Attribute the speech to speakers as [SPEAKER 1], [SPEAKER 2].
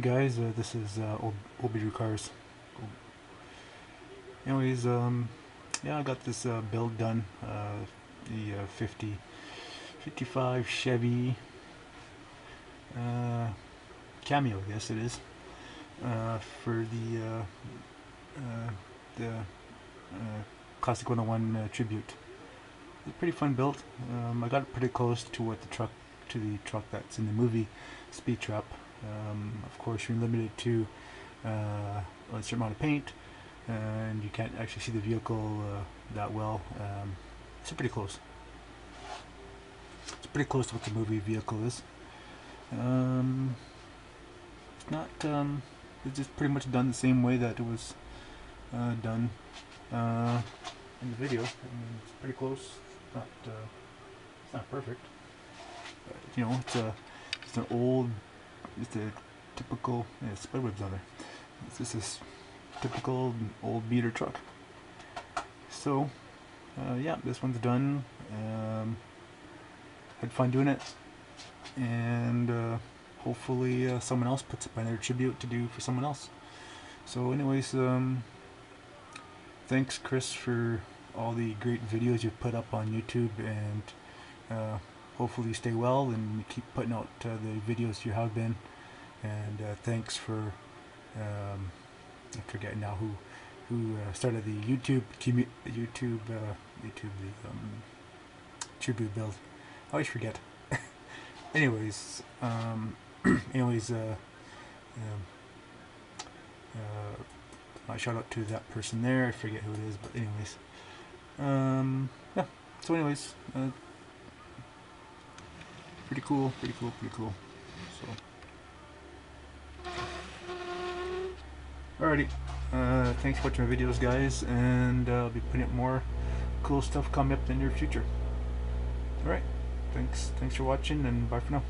[SPEAKER 1] guys, this is old Beater Cars. Anyways, yeah, I got this build done. The 55 Chevy Cameo, I guess it is, for the Classic 101 tribute. It's a pretty fun build. I got it pretty close to what the truck that's in the movie Speedtrap. Of course, you're limited to a certain amount of paint, and you can't actually see the vehicle that well. It's pretty close. It's pretty close to what the movie vehicle is. It's not. It's just pretty much done the same way that it was done in the video. I mean, it's pretty close. It's not perfect. But, you know, it's a typical. Yeah, split webs on there. It's just a typical old beater truck. So, yeah, this one's done. Had fun doing it, and hopefully someone else puts up another tribute to do for someone else. So, anyways, thanks, Chris, for all the great videos you've put up on YouTube, and hopefully you stay well and keep putting out the videos you have been. And thanks for I forget now who started the YouTube tribute build. I always forget. Anyways, my shout out to that person there. I forget who it is, but anyways, yeah. So anyways, pretty cool. So, alrighty. Thanks for watching my videos, guys, and I'll be putting up more cool stuff coming up in the near future. Alright, thanks for watching, and bye for now.